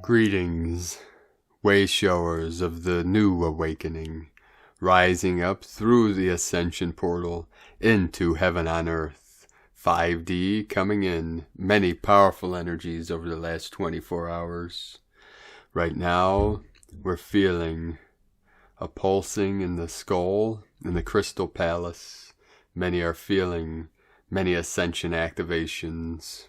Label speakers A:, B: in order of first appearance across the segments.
A: Greetings, Wayshowers of the new awakening, rising up through the Ascension portal into heaven on earth. 5D coming in, many powerful energies over the last 24 hours. Right now, we're feeling a pulsing in the skull, in the crystal palace. Many are feeling many Ascension activations.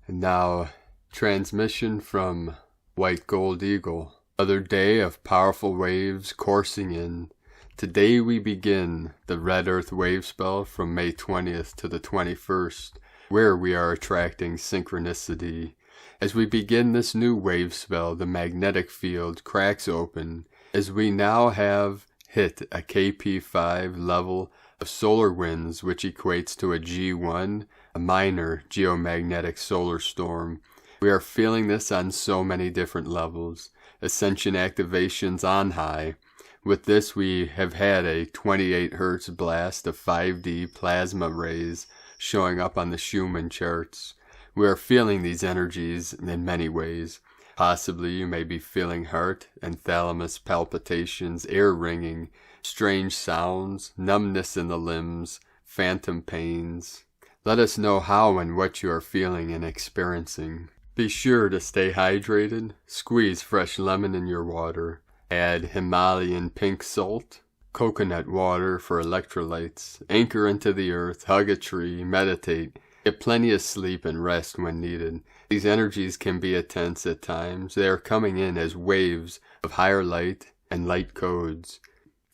A: And now, transmission from White Gold Eagle. Another day of powerful waves coursing in. Today we begin the Red Earth wave spell from May 20th to the 21st, where we are attracting synchronicity. As we begin this new wave spell, the magnetic field cracks open as we now have hit a KP5 level of solar winds, which equates to a G1, a minor geomagnetic solar storm. We are feeling this on so many different levels. Ascension activations on high. With this, we have had a 28 Hz blast of 5D plasma rays showing up on the Schumann charts. We are feeling these energies in many ways. Possibly you may be feeling heart and thalamus palpitations, air ringing, strange sounds, numbness in the limbs, phantom pains. Let us know how and what you are feeling and experiencing. Be sure to stay hydrated. Squeeze fresh lemon in your water. Add Himalayan pink salt, coconut water for electrolytes. Anchor into the earth, hug a tree, meditate. Get plenty of sleep and rest when needed. These energies can be intense at times. They are coming in as waves of higher light and light codes.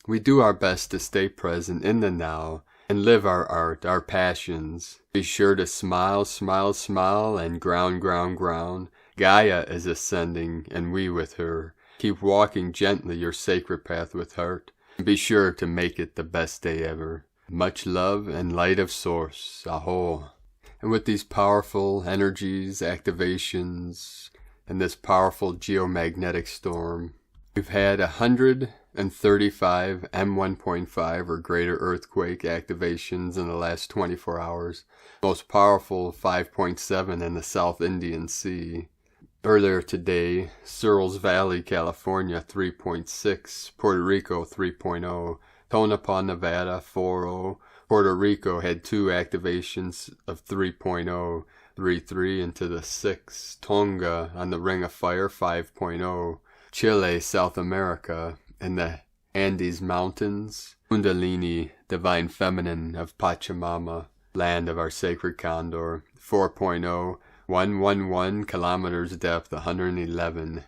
A: We do our best to stay present in the now and live our art, our passions. Be sure to smile, smile, smile, and ground, ground, ground. Gaia is ascending, and we with her. Keep walking gently your sacred path with heart. And be sure to make it the best day ever. Much love and light of source. Aho. And with these powerful energies, activations, and this powerful geomagnetic storm, we've had 135 M1.5 or greater earthquake activations in the last 24 hours. Most powerful 5.7 in the South Indian Sea. Earlier today, Searles Valley, California 3.6, Puerto Rico 3.0, Tonopah, Nevada 4.0, Puerto Rico had 2 activations of 3.0, 3.3 into the 6, Tonga on the Ring of Fire 5.0, Chile, South America, in the Andes Mountains, Kundalini, Divine Feminine of Pachamama, land of our sacred Condor, 4.0, 111 kilometers depth, 111.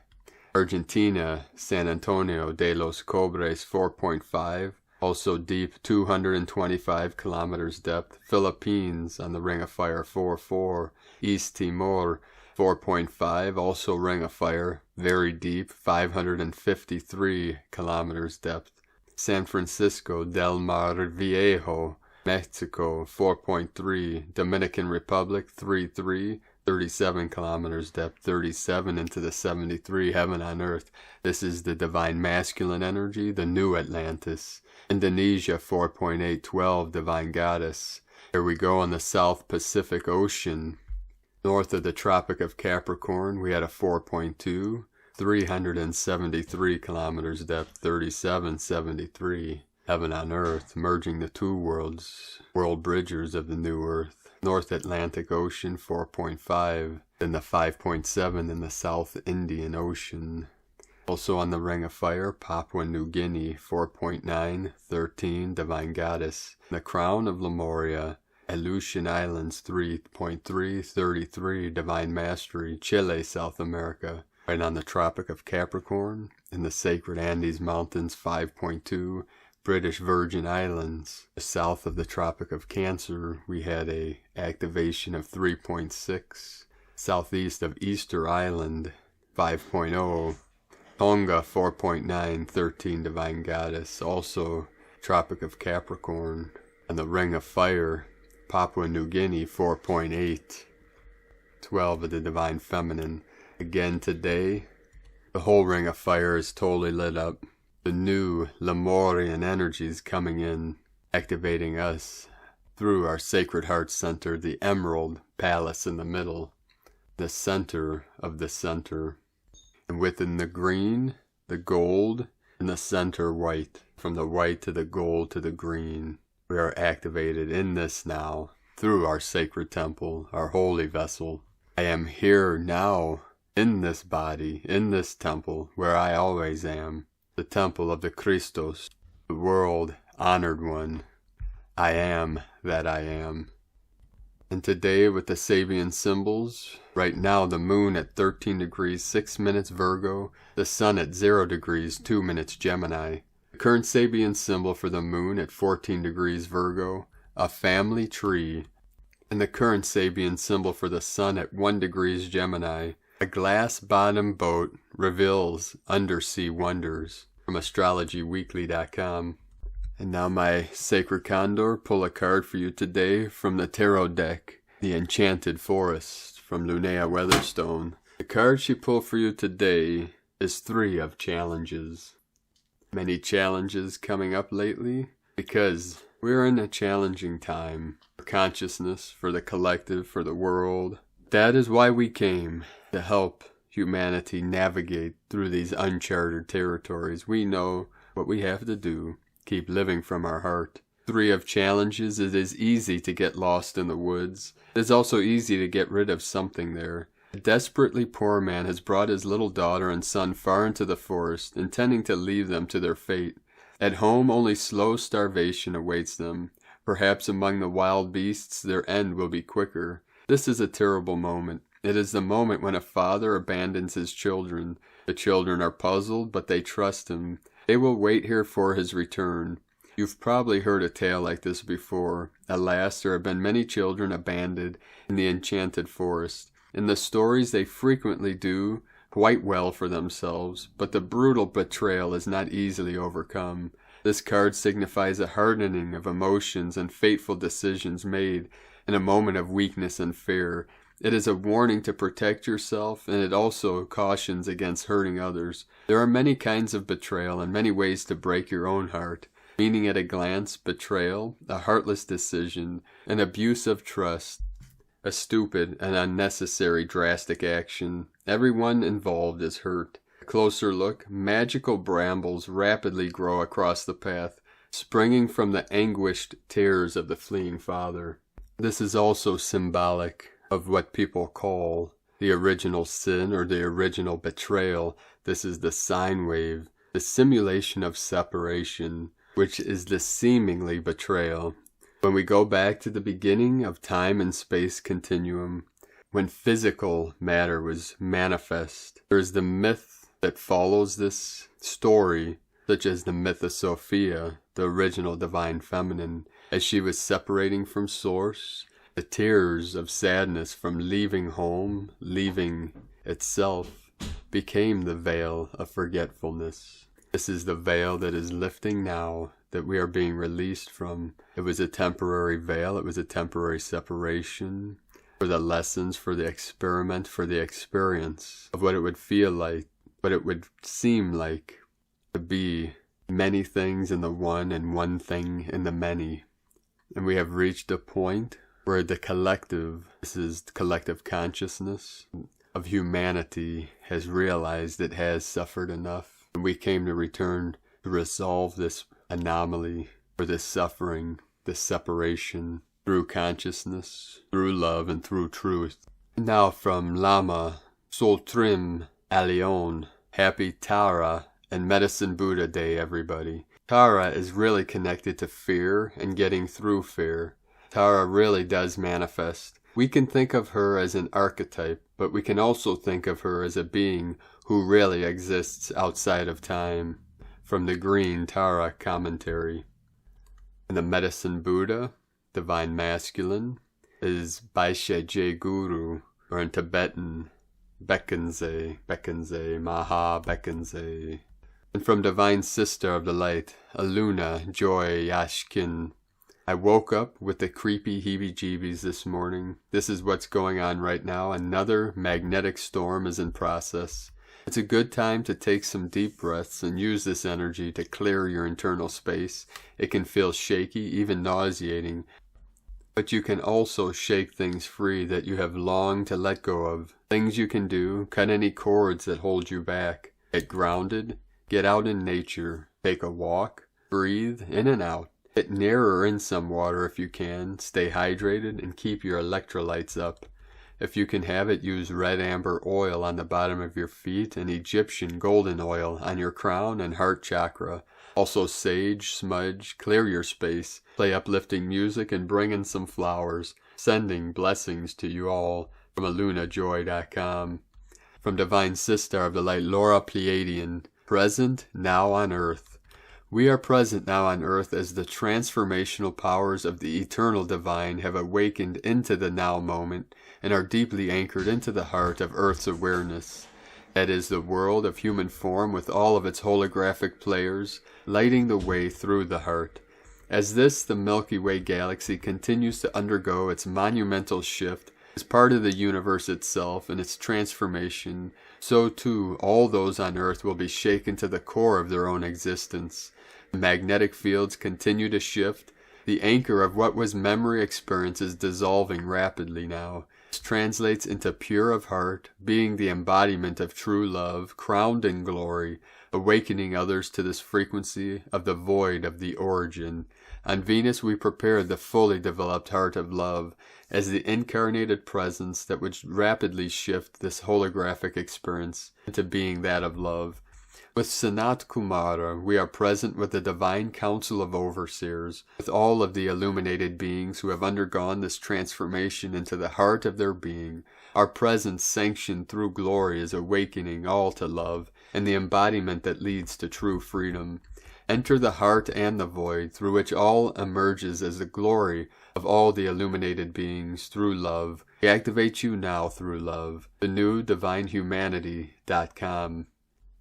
A: Argentina, San Antonio de los Cobres, 4.5, also deep, 225 kilometers depth. Philippines on the Ring of Fire, 4.4. East Timor, 4.5, also Ring of Fire, very deep, 553 kilometers depth. San Francisco del Mar Viejo, Mexico, 4.3. Dominican Republic, 3.3. 37 kilometers depth, 37 into the 73, heaven on earth. This is the divine masculine energy, the new Atlantis. Indonesia, 4.8, 12, divine goddess. Here we go on the South Pacific Ocean. North of the Tropic of Capricorn, we had a 4.2, 373 kilometers depth, 3773. Heaven on earth, merging the two worlds, world bridgers of the new earth. North Atlantic Ocean, 4.5, then the 5.7 in the South Indian Ocean. Also on the Ring of Fire, Papua New Guinea, 4.9, 13, divine goddess. The Crown of Lemuria, Aleutian Islands, 3.3, 33, divine mastery. Chile, South America. Right on the Tropic of Capricorn, in the sacred Andes Mountains, 5.2, British Virgin Islands. South of the Tropic of Cancer, we had a activation of 3.6. Southeast of Easter Island, 5.0. Tonga, 4.9, 13, divine goddess. Also Tropic of Capricorn. And the Ring of Fire, Papua New Guinea 4.8. 12 of the Divine Feminine. Again today, the whole ring of fire is totally lit up. The new Lemurian energies coming in, activating us through our Sacred Heart Center, the Emerald Palace in the middle, the center of the center. And within the green, the gold, and the center white. From the white to the gold to the green. We are activated in this now, through our sacred temple, our holy vessel. I am here now, in this body, in this temple, where I always am. The temple of the Christos, the world honored one. I am that I am. And today with the Sabian symbols, right now the moon at 13 degrees 6 minutes Virgo, the sun at 0 degrees 2 minutes Gemini. The current Sabian symbol for the moon at 14 degrees Virgo, a family tree. And the current Sabian symbol for the sun at 1 degrees Gemini, a glass-bottom boat reveals undersea wonders. From astrologyweekly.com. And now my sacred Condor, pull a card for you today from the tarot deck, the Enchanted Forest from Linnea Weatherstone. The card she pulled for you today is 3 of Challenges. Many challenges coming up lately because we're in a challenging time for consciousness, for the collective, for the world. That is why we came, to help humanity navigate through these uncharted territories. We know what we have to do. Keep living from our heart. 3 of Challenges. It is easy to get lost in the woods. It is also easy to get rid of something there. A desperately poor man has brought his little daughter and son far into the forest, intending to leave them to their fate. At home, only slow starvation awaits them. Perhaps among the wild beasts, their end will be quicker. This is a terrible moment. It is the moment when a father abandons his children. The children are puzzled, but they trust him. They will wait here for his return. You've probably heard a tale like this before. Alas, there have been many children abandoned in the enchanted forest. In the stories, they frequently do quite well for themselves, but the brutal betrayal is not easily overcome. This card signifies a hardening of emotions and fateful decisions made in a moment of weakness and fear. It is a warning to protect yourself, and it also cautions against hurting others. There are many kinds of betrayal and many ways to break your own heart. Meaning at a glance, betrayal, a heartless decision, an abuse of trust, a stupid and unnecessary drastic action. Everyone involved is hurt. A closer look, magical brambles rapidly grow across the path, springing from the anguished tears of the fleeing father. This is also symbolic of what people call the original sin or the original betrayal. This is the sine wave, the simulation of separation, which is the seemingly betrayal. When we go back to the beginning of time and space continuum, when physical matter was manifest, there is the myth that follows this story, such as the myth of Sophia, the original Divine Feminine, as she was separating from Source. The tears of sadness from leaving home, leaving itself, became the veil of forgetfulness. This is the veil that is lifting now, that we are being released from. It was a temporary veil, it was a temporary separation for the lessons, for the experiment, for the experience of what it would feel like, what it would seem like to be many things in the one and one thing in the many. And we have reached a point where the collective, this is collective consciousness of humanity, has realized it has suffered enough. And we came to return to resolve this anomaly, or this suffering, this separation, through consciousness, through love, and through truth. Now from Lama, Soltrim, Alion, Happy Tara, and Medicine Buddha Day, everybody. Tara is really connected to fear and getting through fear. Tara really does manifest. We can think of her as an archetype, but we can also think of her as a being who really exists outside of time. From the Green Tara Commentary. And the Medicine Buddha, Divine Masculine, is Baishe Guru, or in Tibetan, Bekenze, Maha Bekenze. And from Divine Sister of the Light, Aluna Joy Yashkin, I woke up with the creepy heebie-jeebies this morning. This is what's going on right now. Another magnetic storm is in process. It's a good time to take some deep breaths and use this energy to clear your internal space. It can feel shaky, even nauseating, but you can also shake things free that you have longed to let go of. Things you can do: cut any cords that hold you back. Get grounded, get out in nature, take a walk, breathe in and out. Get near or in some water if you can, stay hydrated, and keep your electrolytes up. If you can have it, use red amber oil on the bottom of your feet and Egyptian golden oil on your crown and heart chakra. Also sage, smudge, clear your space, play uplifting music, and bring in some flowers. Sending blessings to you all from alunajoy.com. From Divine Sister of the Light, Laura Pleiadian. Present now on Earth. We are present now on Earth as the transformational powers of the eternal divine have awakened into the now moment and are deeply anchored into the heart of Earth's awareness. That is the world of human form with all of its holographic players, lighting the way through the heart. As this, the Milky Way galaxy continues to undergo its monumental shift as part of the universe itself and its transformation, so too all those on Earth will be shaken to the core of their own existence. The magnetic fields continue to shift. The anchor of what was memory experience is dissolving rapidly now. This translates into pure of heart, being the embodiment of true love, crowned in glory, awakening others to this frequency of the void of the origin. On Venus we prepare the fully developed heart of love as the incarnated presence that would rapidly shift this holographic experience into being that of love. With Sanat Kumara, we are present with the Divine Council of Overseers, with all of the illuminated beings who have undergone this transformation into the heart of their being. Our presence sanctioned through glory is awakening all to love, and the embodiment that leads to true freedom. Enter the heart and the void, through which all emerges as the glory of all the illuminated beings through love. We activate you now through love. The new DivineHumanity.com.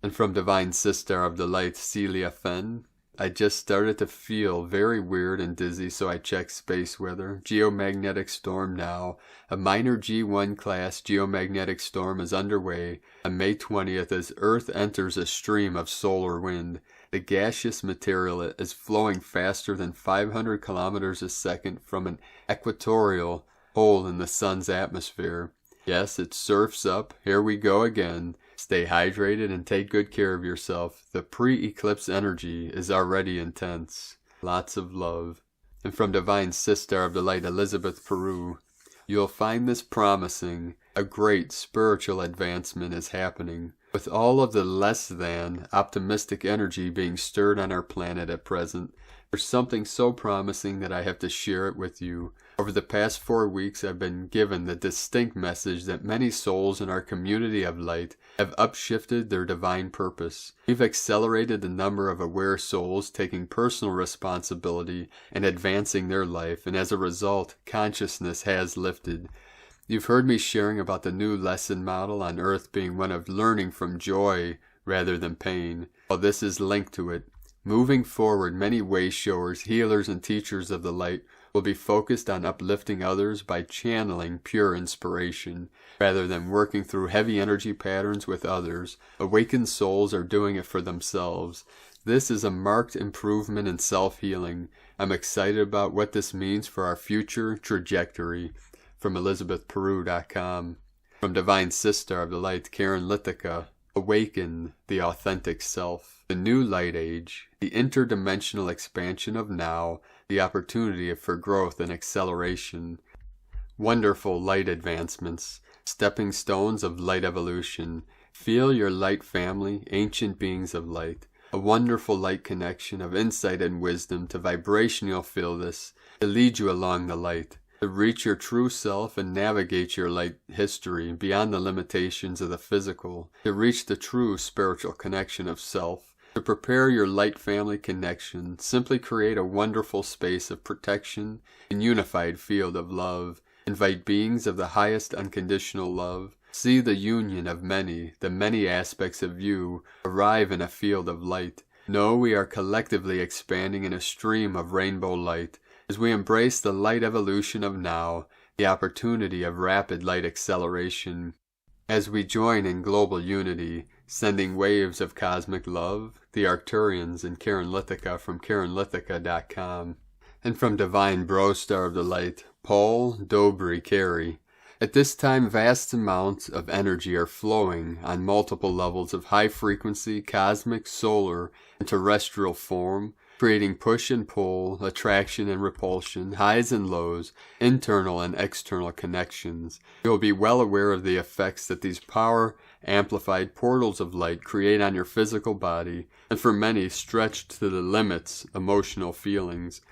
A: And from Divine Sister of the Light, Celia Fenn. I just started to feel very weird and dizzy, so I checked space weather. Geomagnetic storm now. A minor G1 class geomagnetic storm is underway on May 20th as Earth enters a stream of solar wind. The gaseous material is flowing faster than 500 kilometers a second from an equatorial hole in the sun's atmosphere. Yes, it surfs up. Here we go again. Stay hydrated and take good care of yourself. The pre-eclipse energy is already intense. Lots of love. And from Divine Sister of the Light, Elizabeth Peru, you'll find this promising. A great spiritual advancement is happening. With all of the less than optimistic energy being stirred on our planet at present, there's something so promising that I have to share it with you. Over the past 4 weeks, I've been given the distinct message that many souls in our community of light have upshifted their divine purpose. We've accelerated the number of aware souls taking personal responsibility and advancing their life, and as a result, consciousness has lifted. You've heard me sharing about the new lesson model on Earth being one of learning from joy rather than pain. Well, this is linked to it. Moving forward, many Wayshowers, healers, and teachers of the light will be focused on uplifting others by channeling pure inspiration. Rather than working through heavy energy patterns with others, awakened souls are doing it for themselves. This is a marked improvement in self-healing. I'm excited about what this means for our future trajectory. From ElizabethPeru.com. From Divine Sister of the Light, Karen Lithica. Awaken the authentic self. The new light age. The interdimensional expansion of now. The opportunity for growth and acceleration. Wonderful light advancements. Stepping stones of light evolution. Feel your light family, ancient beings of light. A wonderful light connection of insight and wisdom. To vibration you'll feel this. To lead you along the light. To reach your true self and navigate your light history beyond the limitations of the physical. To reach the true spiritual connection of self. To prepare your light family connection, simply create a wonderful space of protection and unified field of love. Invite beings of the highest unconditional love. See the union of many, the many aspects of you, arrive in a field of light. Know we are collectively expanding in a stream of rainbow light. As we embrace the light evolution of now, the opportunity of rapid light acceleration, as we join in global unity, sending waves of cosmic love, the Arcturians in Karen Lithica from KarenLithica.com, and from Divine Bro Star of the Light, Paul Dobry Carey. At this time, vast amounts of energy are flowing on multiple levels of high-frequency, cosmic, solar, and terrestrial form, creating push and pull, attraction and repulsion, highs and lows, internal and external connections. You will be well aware of the effects that these power-amplified portals of light create on your physical body, and for many, stretched to the limits, emotional feelings.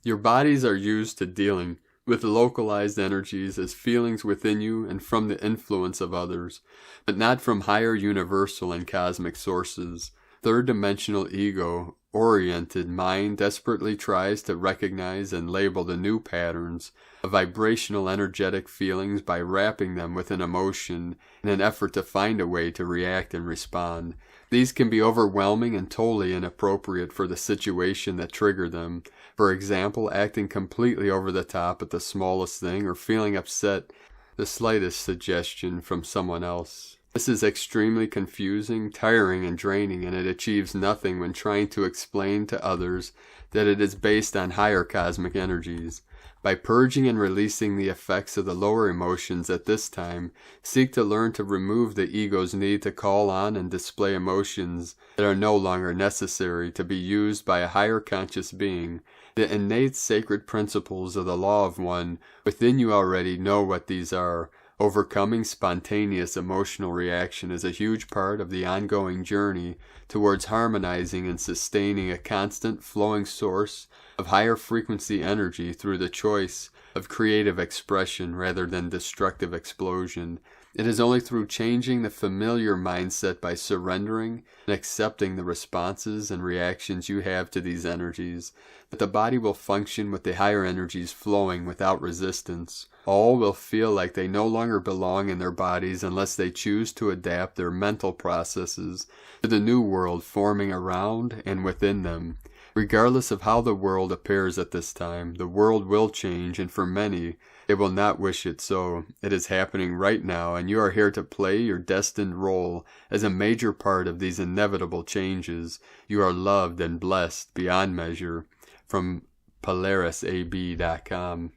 A: Your bodies are used to dealing with localized energies as feelings within you and from the influence of others, but not from higher universal and cosmic sources. Third-dimensional ego-oriented mind desperately tries to recognize and label the new patterns of vibrational energetic feelings by wrapping them with an emotion in an effort to find a way to react and respond. These can be overwhelming and totally inappropriate for the situation that triggered them. For example, acting completely over the top at the smallest thing or feeling upset the slightest suggestion from someone else. This is extremely confusing, tiring, and draining, and it achieves nothing when trying to explain to others that it is based on higher cosmic energies. By purging and releasing the effects of the lower emotions at this time, seek to learn to remove the ego's need to call on and display emotions that are no longer necessary to be used by a higher conscious being. The innate sacred principles of the law of one within you already know what these are. Overcoming spontaneous emotional reaction is a huge part of the ongoing journey towards harmonizing and sustaining a constant flowing source of higher frequency energy through the choice of creative expression rather than destructive explosion. It is only through changing the familiar mindset by surrendering and accepting the responses and reactions you have to these energies that the body will function with the higher energies flowing without resistance. All will feel like they no longer belong in their bodies unless they choose to adapt their mental processes to the new world forming around and within them. Regardless of how the world appears at this time, the world will change, and for many, they will not wish it so. It is happening right now, and you are here to play your destined role as a major part of these inevitable changes. You are loved and blessed beyond measure. From PolarisAB.com.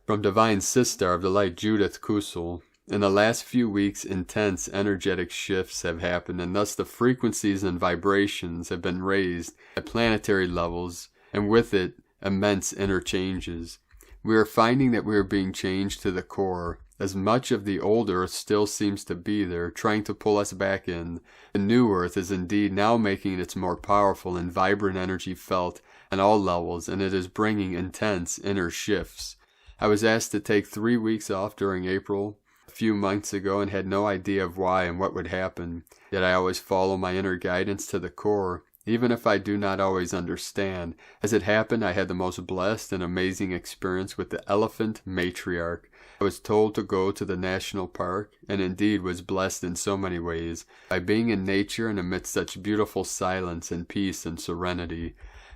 A: From Divine Sister of the Light, Judith Kusel. In the last few weeks, intense energetic shifts have happened, and thus the frequencies and vibrations have been raised at planetary levels, and with it, immense interchanges. We are finding that we are being changed to the core, as much of the old Earth still seems to be there, trying to pull us back in. The new Earth is indeed now making its more powerful and vibrant energy felt on all levels, and it is bringing intense inner shifts. I was asked to take 3 weeks off during April a few months ago and had no idea of why and what would happen. Yet I always follow my inner guidance to the core, even if I do not always understand. As it happened, I had the most blessed and amazing experience with the elephant matriarch. I was told to go to the national park, and indeed was blessed in so many ways, by being in nature and amidst such beautiful silence and peace and serenity.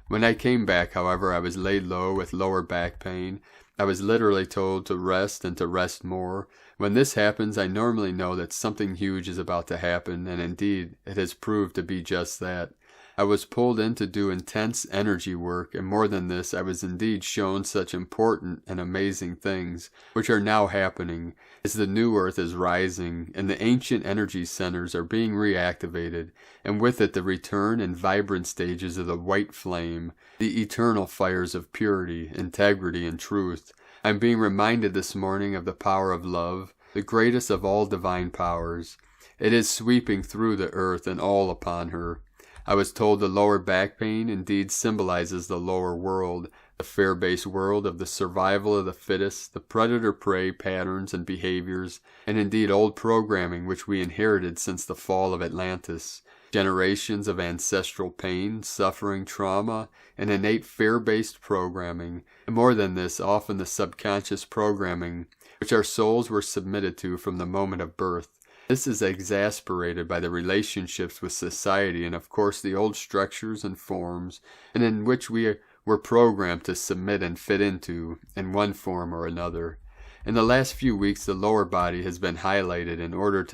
A: When I came back, however, I was laid low with lower back pain. I was literally told to rest and to rest more. When this happens, I normally know that something huge is about to happen, and indeed, it has proved to be just that. I was pulled in to do intense energy work, and more than this, I was indeed shown such important and amazing things, which are now happening, as the new Earth is rising, and the ancient energy centers are being reactivated, and with it the return and vibrant stages of the white flame, the eternal fires of purity, integrity, and truth. I am being reminded this morning of the power of love, the greatest of all divine powers. It is sweeping through the earth and all upon her. I was told the lower back pain indeed symbolizes the lower world, the fear-based world of the survival of the fittest, the predator-prey patterns and behaviors, and indeed old programming which we inherited since the fall of Atlantis. Generations of ancestral pain, suffering, trauma, and innate fear-based programming, and more than this, often the subconscious programming which our souls were submitted to from the moment of birth. This is exasperated by the relationships with society and of course the old structures and forms, and in which we we're programmed to submit and fit into in one form or another. In the last few weeks, the lower body has been highlighted in order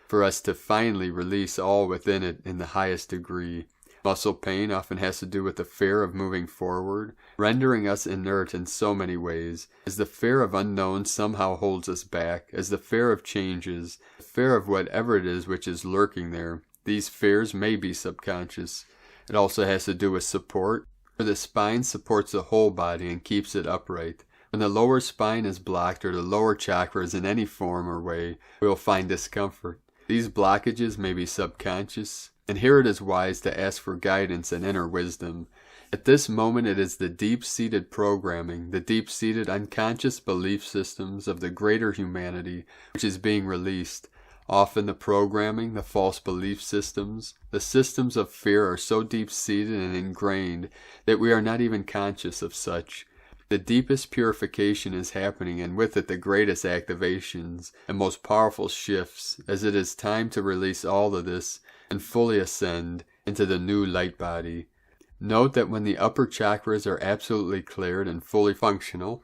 A: for us to finally release all within it in the highest degree. Muscle pain often has to do with the fear of moving forward, rendering us inert in so many ways, as the fear of unknown somehow holds us back, as the fear of changes, the fear of whatever it is which is lurking there. These fears may be subconscious. It also has to do with support, for the spine supports the whole body and keeps it upright. When the lower spine is blocked or the lower chakras in any form or way, we will find discomfort. These blockages may be subconscious, and here it is wise to ask for guidance and inner wisdom. At this moment it is the deep-seated programming, the deep-seated unconscious belief systems of the greater humanity which is being released. Often the programming, the false belief systems, the systems of fear are so deep-seated and ingrained that we are not even conscious of such. The deepest purification is happening, and with it the greatest activations and most powerful shifts, as it is time to release all of this and fully ascend into the new light body. Note that when the upper chakras are absolutely cleared and fully functional,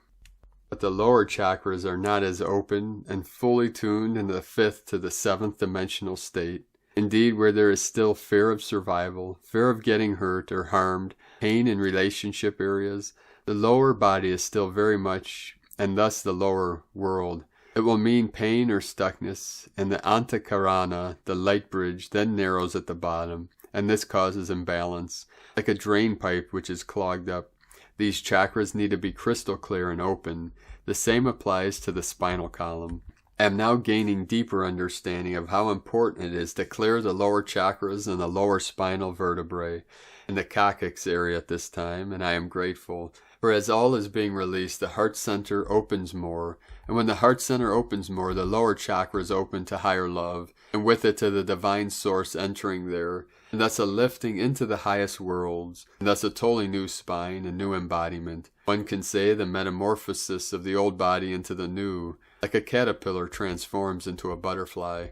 A: but the lower chakras are not as open and fully tuned in the 5th to the 7th dimensional state. Indeed, where there is still fear of survival, fear of getting hurt or harmed, pain in relationship areas, the lower body is still very much, and thus the lower world. It will mean pain or stuckness, and the antakarana, the light bridge, then narrows at the bottom, and this causes imbalance, like a drain pipe which is clogged up. These chakras need to be crystal clear and open. The same applies to the spinal column. I am now gaining deeper understanding of how important it is to clear the lower chakras and the lower spinal vertebrae and the coccyx area at this time, and I am grateful. For as all is being released, the heart center opens more, and when the heart center opens more, the lower chakras open to higher love, and with it to the divine source entering there, and thus a lifting into the highest worlds, and thus a totally new spine, a new embodiment. One can say the metamorphosis of the old body into the new, like a caterpillar transforms into a butterfly.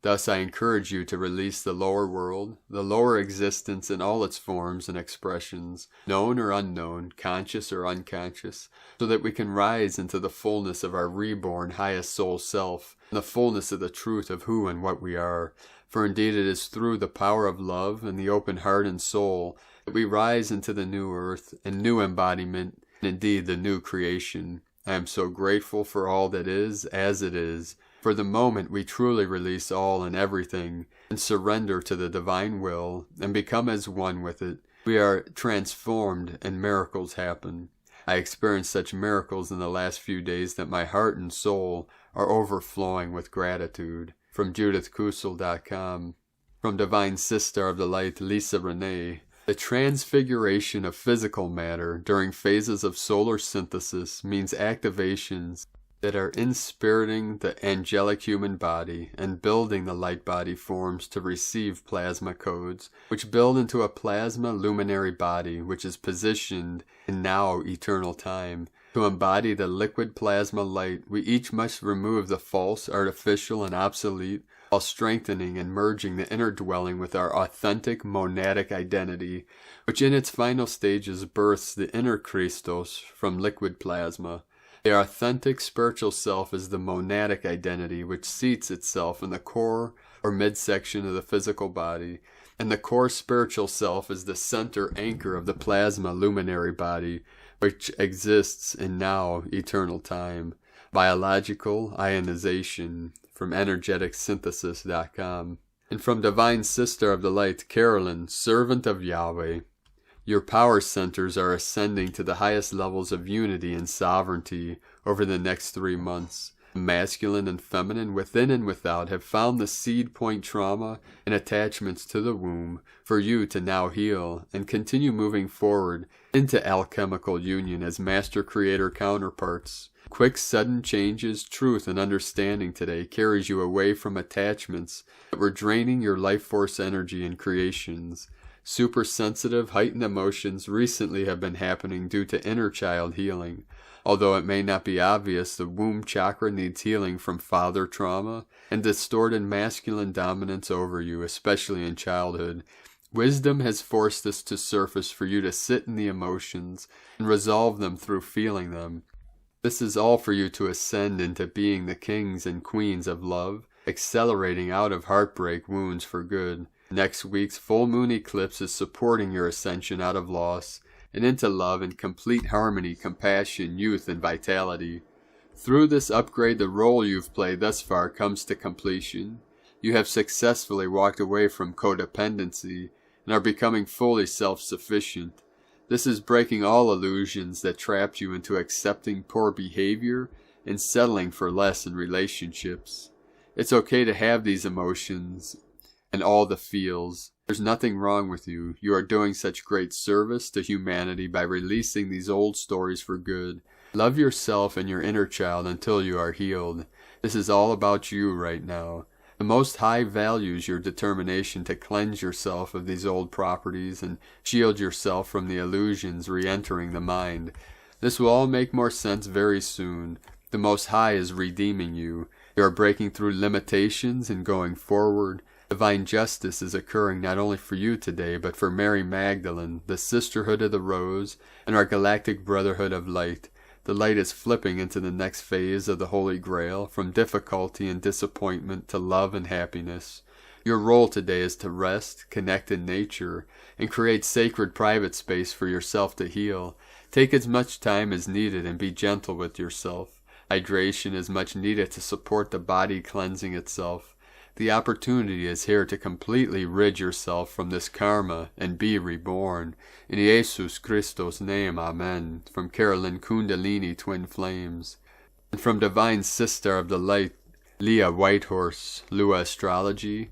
A: Thus I encourage you to release the lower world, the lower existence in all its forms and expressions, known or unknown, conscious or unconscious, so that we can rise into the fullness of our reborn highest soul self, and the fullness of the truth of who and what we are. For indeed it is through the power of love and the open heart and soul that we rise into the new earth and new embodiment, and indeed the new creation. I am so grateful for all that is as it is. For the moment we truly release all and everything and surrender to the divine will and become as one with it, we are transformed and miracles happen. I experienced such miracles in the last few days that my heart and soul are overflowing with gratitude. From JudithKusel.com. From Divine Sister of the Light, Lisa Renee. The transfiguration of physical matter during phases of solar synthesis means activations that are inspiriting the angelic human body and building the light body forms to receive plasma codes, which build into a plasma luminary body which is positioned in now eternal time. To embody the liquid plasma light, we each must remove the false, artificial, and obsolete, while strengthening and merging the inner dwelling with our authentic monadic identity, which in its final stages births the inner Christos from liquid plasma. The authentic spiritual self is the monadic identity which seats itself in the core or midsection of the physical body, and the core spiritual self is the center anchor of the plasma luminary body, which exists in now eternal time. Biological ionization, from energeticsynthesis.com. And from Divine Sister of the Light, Carolyn, Servant of Yahweh. Your power centers are ascending to the highest levels of unity and sovereignty over the next 3 months. Masculine and feminine within and without have found the seed point trauma and attachments to the womb for you to now heal and continue moving forward into alchemical union as master creator counterparts. Quick sudden changes, truth and understanding today carries you away from attachments that were draining your life force energy and creations. Super sensitive, heightened emotions recently have been happening due to inner child healing. Although it may not be obvious, the womb chakra needs healing from father trauma and distorted masculine dominance over you, especially in childhood. Wisdom has forced this to surface for you to sit in the emotions and resolve them through feeling them. This is all for you to ascend into being the kings and queens of love, accelerating out of heartbreak wounds for good. Next week's full moon eclipse is supporting your ascension out of loss and into love and complete harmony, compassion, youth, and vitality. Through this upgrade, the role you've played thus far comes to completion. You have successfully walked away from codependency and are becoming fully self-sufficient. This is breaking all illusions that trapped you into accepting poor behavior and settling for less in relationships. It's okay to have these emotions and all the feels. There's nothing wrong with you. You are doing such great service to humanity by releasing these old stories for good. Love yourself and your inner child until you are healed. This is all about you right now. The Most High values your determination to cleanse yourself of these old properties and shield yourself from the illusions re-entering the mind. This will all make more sense very soon. The Most High is redeeming you. You are breaking through limitations and going forward. Divine justice is occurring not only for you today, but for Mary Magdalene, the Sisterhood of the Rose, and our Galactic Brotherhood of Light. The light is flipping into the next phase of the Holy Grail, from difficulty and disappointment to love and happiness. Your role today is to rest, connect in nature, and create sacred private space for yourself to heal. Take as much time as needed and be gentle with yourself. Hydration is much needed to support the body cleansing itself. The opportunity is here to completely rid yourself from this karma and be reborn. In Jesus Christos' name, Amen. From Carolyn Kundalini Twin Flames. And from Divine Sister of the Light, Leah Whitehorse, Lua Astrology.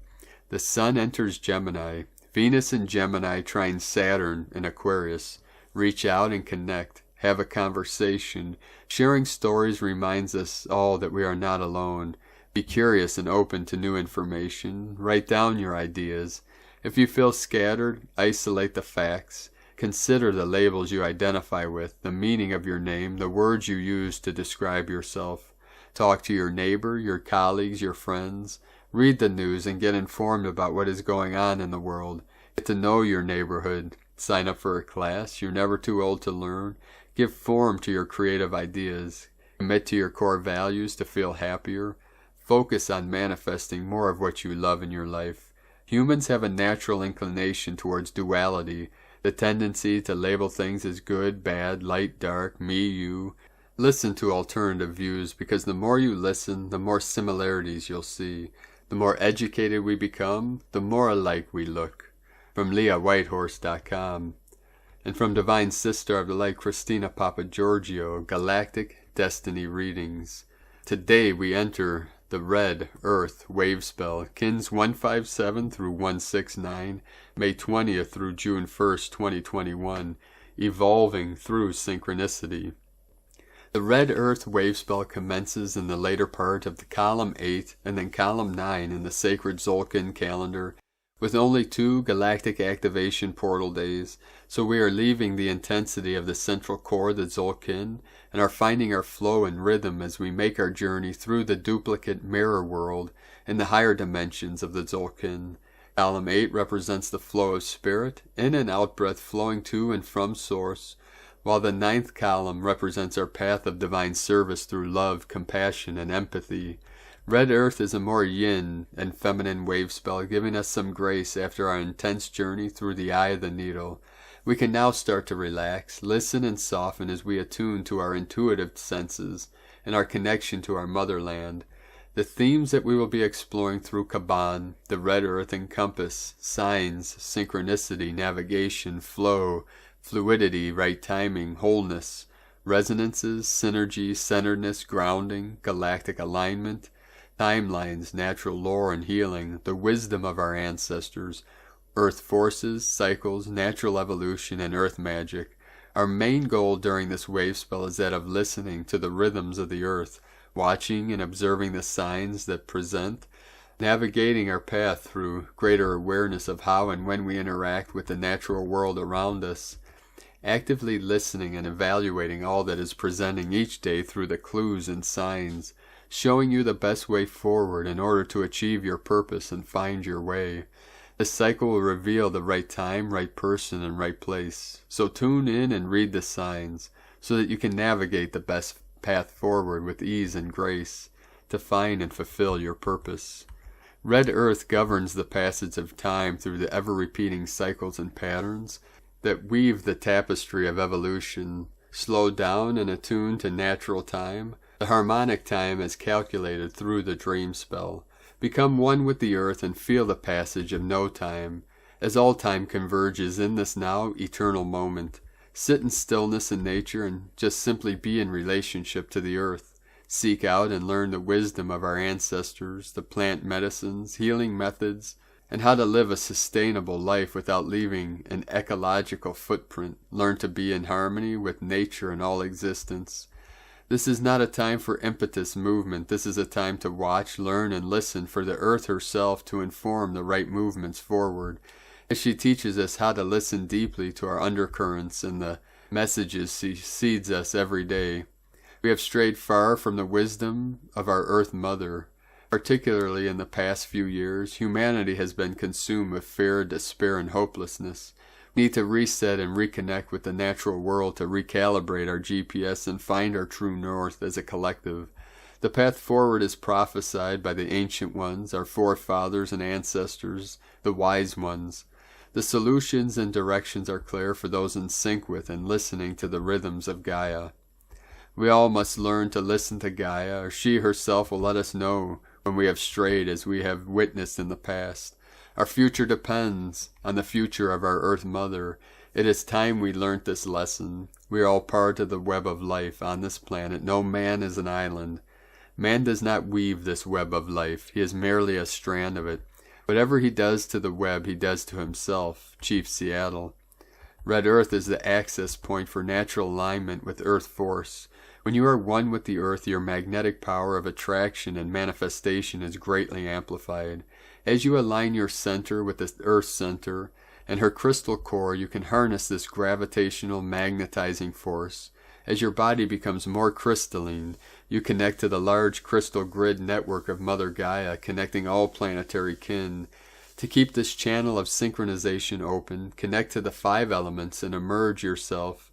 A: The Sun enters Gemini. Venus in Gemini trine Saturn in Aquarius. Reach out and connect. Have a conversation. Sharing stories reminds us all that we are not alone. Be curious and open to new information. Write down your ideas. If you feel scattered, isolate the facts. Consider the labels you identify with, the meaning of your name, the words you use to describe yourself. Talk to your neighbor, your colleagues, your friends. Read the news and get informed about what is going on in the world. Get to know your neighborhood. Sign up for a class. You're never too old to learn. Give form to your creative ideas. Commit to your core values to feel happier. Focus on manifesting more of what you love in your life. Humans have a natural inclination towards duality, the tendency to label things as good, bad, light, dark, me, you. Listen to alternative views, because the more you listen, the more similarities you'll see. The more educated we become, the more alike we look. From LeahWhitehorse.com. And from Divine Sister of the Light, Christina Papagiorgio, Galactic Destiny Readings. Today we enter the Red Earth Wave Spell, Kins 157 through 169, May 20th through June 1st, 2021, evolving through synchronicity. The Red Earth Wave Spell commences in the later part of the Column 8 and then Column 9 in the sacred Tzolk'in calendar, with only 2 galactic activation portal days, so we are leaving the intensity of the central core, the Tzolk'in, and are finding our flow and rhythm as we make our journey through the duplicate mirror world in the higher dimensions of the Tzolk'in. Column 8 represents the flow of spirit, in and out breath flowing to and from source, while the 9th column represents our path of divine service through love, compassion, and empathy. Red Earth is a more yin and feminine wave spell, giving us some grace after our intense journey through the eye of the needle. We can now start to relax, listen, and soften as we attune to our intuitive senses and our connection to our motherland. The themes that we will be exploring through Kaban, the Red Earth, encompass signs, synchronicity, navigation, flow, fluidity, right timing, wholeness, resonances, synergy, centeredness, grounding, galactic alignment, timelines, natural lore and healing, the wisdom of our ancestors, earth forces, cycles, natural evolution, and earth magic. Our main goal during this wave spell is that of listening to the rhythms of the earth, watching and observing the signs that present, navigating our path through greater awareness of how and when we interact with the natural world around us, actively listening and evaluating all that is presenting each day through the clues and signs, showing you the best way forward in order to achieve your purpose and find your way. This cycle will reveal the right time, right person, and right place. So tune in and read the signs so that you can navigate the best path forward with ease and grace to find and fulfill your purpose. Red Earth governs the passage of time through the ever-repeating cycles and patterns that weave the tapestry of evolution. Slowed down and attuned to natural time, the harmonic time is calculated through the dream spell. Become one with the earth and feel the passage of no time, as all time converges in this now eternal moment. Sit in stillness in nature and just simply be in relationship to the earth. Seek out and learn the wisdom of our ancestors, the plant medicines, healing methods, and how to live a sustainable life without leaving an ecological footprint. Learn to be in harmony with nature and all existence. This is not a time for impetus movement. This is a time to watch, learn, and listen for the earth herself to inform the right movements forward, as she teaches us how to listen deeply to our undercurrents and the messages she seeds us every day. We have strayed far from the wisdom of our Earth Mother. Particularly in the past few years, humanity has been consumed with fear, despair, and hopelessness. We need to reset and reconnect with the natural world to recalibrate our GPS and find our true north as a collective. The path forward is prophesied by the ancient ones, our forefathers and ancestors, the wise ones. The solutions and directions are clear for those in sync with and listening to the rhythms of Gaia. We all must learn to listen to Gaia, or she herself will let us know when we have strayed, as we have witnessed in the past. Our future depends on the future of our Earth Mother. It is time we learnt this lesson. We are all part of the web of life on this planet. No man is an island. Man does not weave this web of life. He is merely a strand of it. Whatever he does to the web, he does to himself. Chief Seattle. Red Earth is the access point for natural alignment with Earth force. When you are one with the earth, your magnetic power of attraction and manifestation is greatly amplified. As you align your center with the earth center and her crystal core, you can harness this gravitational magnetizing force. As your body becomes more crystalline, you connect to the large crystal grid network of Mother Gaia, connecting all planetary kin. To keep this channel of synchronization open, connect to the 5 elements and immerse yourself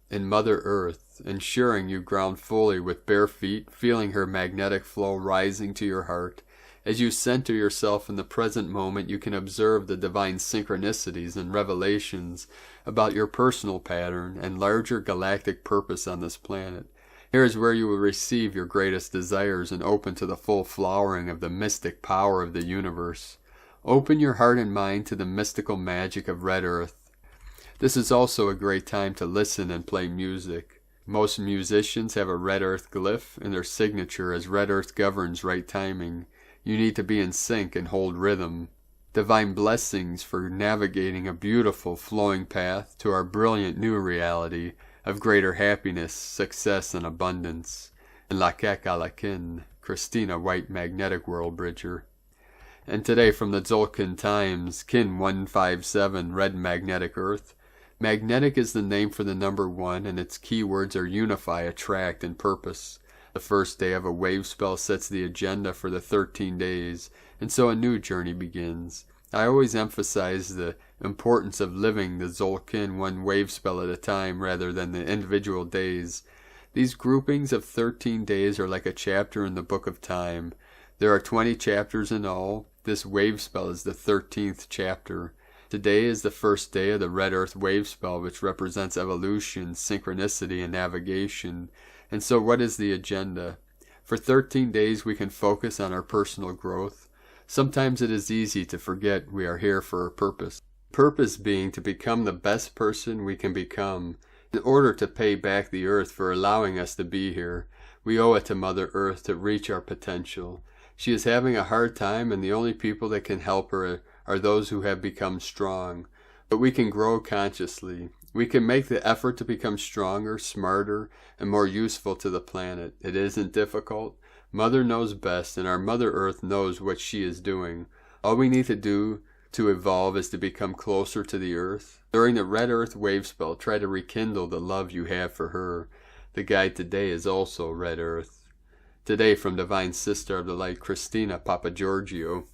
A: in Mother Earth, ensuring you ground fully with bare feet, feeling her magnetic flow rising to your heart. As you center yourself in the present moment, you can observe the divine synchronicities and revelations about your personal pattern and larger galactic purpose on this planet. Here is where you will receive your greatest desires and open to the full flowering of the mystic power of the universe. Open your heart and mind to the mystical magic of Red Earth. This is also a great time to listen and play music. Most musicians have a Red Earth glyph in their signature, as Red Earth governs right timing. You need to be in sync and hold rhythm. Divine blessings for navigating a beautiful flowing path to our brilliant new reality of greater happiness, success, and abundance. And AWAKEN, Christina White, Magnetic World Bridger. And today from the Tzolk'in Times, Kin 157, Red Magnetic Earth. Magnetic is the name for the number 1, and its keywords are unify, attract, and purpose. The first day of a wave spell sets the agenda for the 13 days, and so a new journey begins. I always emphasize the importance of living the Tzolk'in one wave spell at a time rather than the individual days. These groupings of 13 days are like a chapter in the Book of Time. There are 20 chapters in all. This wave spell is the 13th chapter. Today is the first day of the Red Earth wave spell, which represents evolution, synchronicity, and navigation. And so what is the agenda? For 13 days we can focus on our personal growth. Sometimes it is easy to forget we are here for a purpose. Purpose being to become the best person we can become. In order to pay back the earth for allowing us to be here, we owe it to Mother Earth to reach our potential. She is having a hard time, and the only people that can help her are those who have become strong. But we can grow consciously. We can make the effort to become stronger, smarter, and more useful to the planet. It isn't difficult. Mother knows best, and our Mother Earth knows what she is doing. All we need to do to evolve is to become closer to the Earth. During the Red Earth wave spell, try to rekindle the love you have for her. The guide today is also Red Earth. Today from Divine Sister of the Light, Christina Papagiorgio.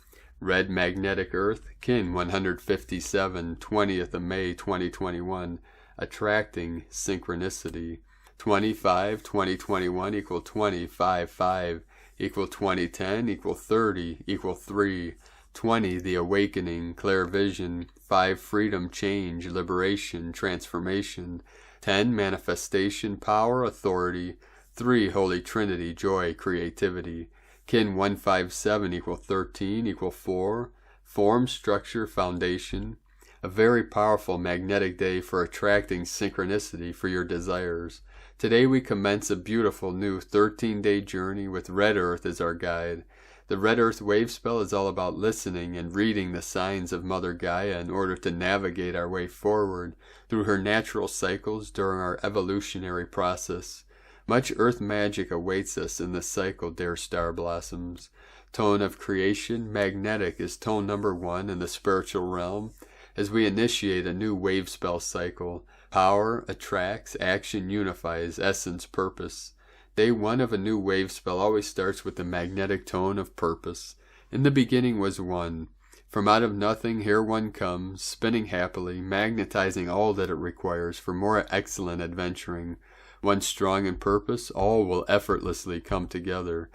A: Red Magnetic Earth, Kin 157, 20th of May 2021, Attracting Synchronicity. 25, 2021 equal 20, 5, 5, equal 2010, equal 30, equal 3. 20, the awakening, clear vision. 5, freedom, change, liberation, transformation. 10, manifestation, power, authority. 3, Holy Trinity, joy, creativity. Kin 157 equal 13, equal 4. Form, structure, foundation. A very powerful magnetic day for attracting synchronicity for your desires. Today we commence a beautiful new 13-day journey with Red Earth as our guide. The Red Earth wave spell is all about listening and reading the signs of Mother Gaia in order to navigate our way forward through her natural cycles during our evolutionary process. Much earth magic awaits us in the cycle, dear star blossoms. Tone of creation, magnetic, is tone number 1 in the spiritual realm. As we initiate a new wave spell cycle, power attracts, action unifies, essence, purpose. Day 1 of a new wave spell always starts with the magnetic tone of purpose. In the beginning was one. From out of nothing here one comes, spinning happily, magnetizing all that it requires for more excellent adventuring. Once strong in purpose, all will effortlessly come together.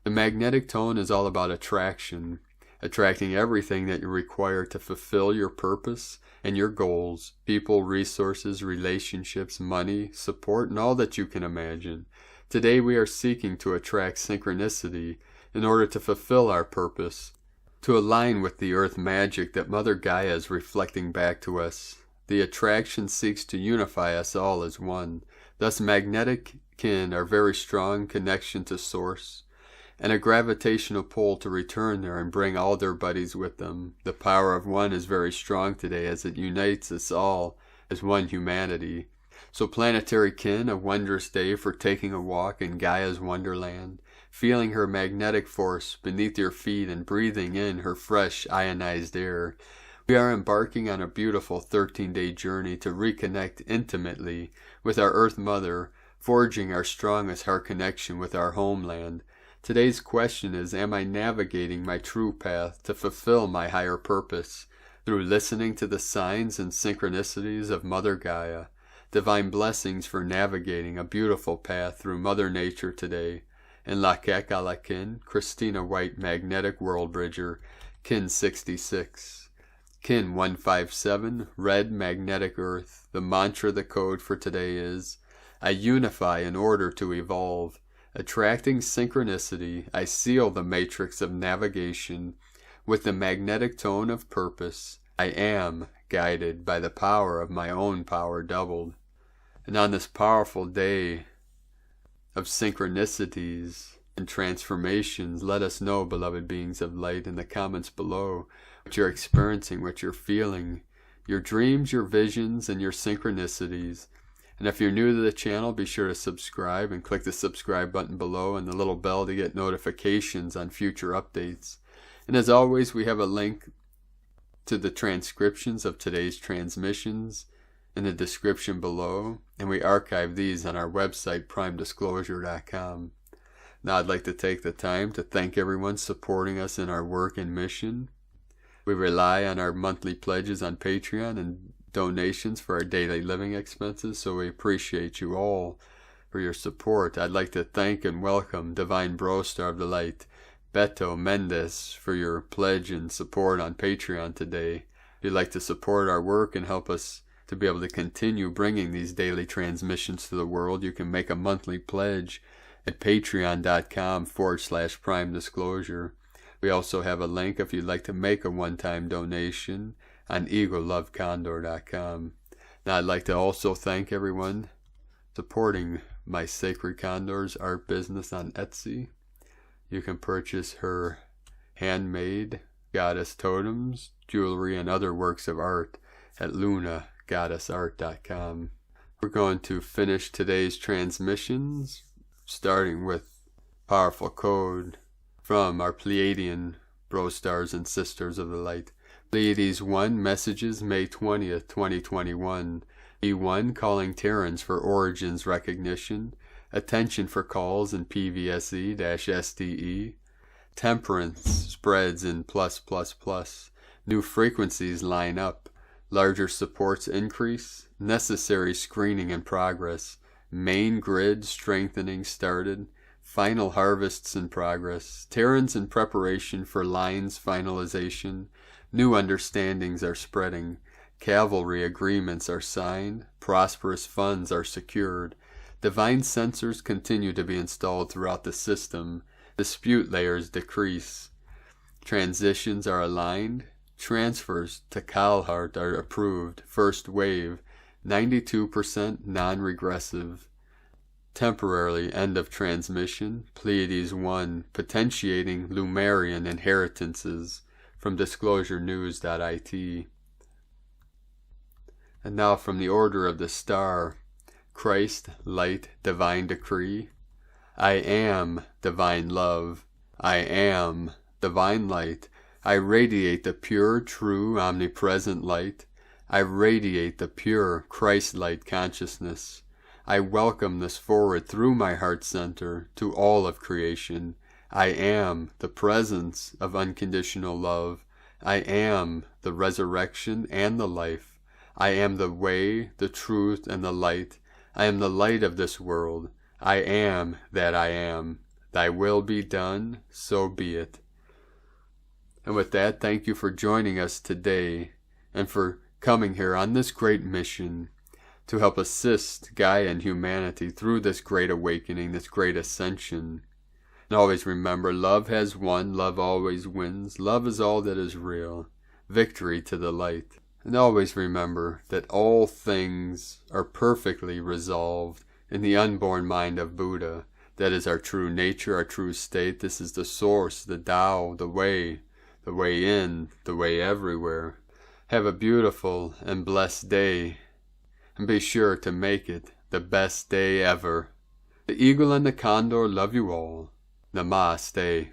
A: The magnetic tone is all about attraction, attracting everything that you require to fulfill your purpose and your goals, people, resources, relationships, money, support, and all that you can imagine. Today we are seeking to attract synchronicity in order to fulfill our purpose, to align with the earth magic that Mother Gaia is reflecting back to us. The attraction seeks to unify us all as one. Thus magnetic kin are very strong connection to source, and a gravitational pull to return there and bring all their buddies with them. The power of one is very strong today as it unites us all as one humanity. So planetary kin, a wondrous day for taking a walk in Gaia's wonderland, feeling her magnetic force beneath your feet and breathing in her fresh ionized air. We are embarking on a beautiful 13-day journey to reconnect intimately with our Earth Mother, forging our strongest heart connection with our homeland. Today's question is, am I navigating my true path to fulfill my higher purpose through listening to the signs and synchronicities of Mother Gaia? Divine blessings for navigating a beautiful path through Mother Nature today. In AWAKEN, Christina White, Magnetic World Bridger, Kin 66. Kin 157, Red Magnetic Earth. The mantra, the code for today is, I unify in order to evolve. Attracting synchronicity, I seal the matrix of navigation with the magnetic tone of purpose. I am guided by the power of my own power doubled. And on this powerful day of synchronicities and transformations, let us know, beloved beings of light, in the comments below, what you're experiencing, what you're feeling, your dreams, your visions, and your synchronicities. And if you're new to the channel, be sure to subscribe and click the subscribe button below and the little bell to get notifications on future updates. And as always, we have a link to the transcriptions of today's transmissions in the description below, and we archive these on our website, primedisclosure.com. Now I'd like to take the time to thank everyone supporting us in our work and mission. We rely on our monthly pledges on Patreon and donations for our daily living expenses, so we appreciate you all for your support. I'd like to thank and welcome Divine Bro Star of the Light, Beto Mendez, for your pledge and support on Patreon today. If you'd like to support our work and help us to be able to continue bringing these daily transmissions to the world, you can make a monthly pledge at patreon.com/prime disclosure. We also have a link if you'd like to make a one-time donation on eaglelovecondor.com. Now I'd like to also thank everyone supporting my Sacred Condors art business on Etsy. You can purchase her handmade goddess totems, jewelry, and other works of art at lunagoddessart.com. We're going to finish today's transmissions, starting with powerful code from our Pleiadian bro stars and sisters of the light. Pleiades 1, messages May 20th, 2021. E1, calling Terrans for origins recognition. Attention for calls in PVSE-SDE. Temperance, spreads in plus plus plus. New frequencies line up. Larger supports increase. Necessary screening in progress. Main grid strengthening started. Final harvests in progress. Terrans in preparation for lines finalization. New understandings are spreading. Cavalry agreements are signed. Prosperous funds are secured. Divine sensors continue to be installed throughout the system. Dispute layers decrease. Transitions are aligned. Transfers to Kalhart are approved. First wave. 92% non-regressive. Temporarily end of transmission. Pleiades 1 potentiating Lemurian inheritances from disclosurenews.it. And now from the Order of the Star. Christ, light, divine decree. I am divine love. I am divine light. I radiate the pure, true, omnipresent light. I radiate the pure Christ-light consciousness. I welcome this forward through my heart center to all of creation. I am the presence of unconditional love. I am the resurrection and the life. I am the way, the truth, and the light. I am the light of this world. I am that I am. Thy will be done, so be it. And with that, thank you for joining us today and for coming here on this great mission to help assist Gaia and humanity through this great awakening, this great ascension. And always remember, love has won, love always wins, love is all that is real, victory to the light. And always remember that all things are perfectly resolved in the unborn mind of Buddha. That is our true nature, our true state. This is the source, the Tao, the way in, the way everywhere. Have a beautiful and blessed day, and be sure to make it the best day ever. The Eagle and the Condor love you all. Namaste.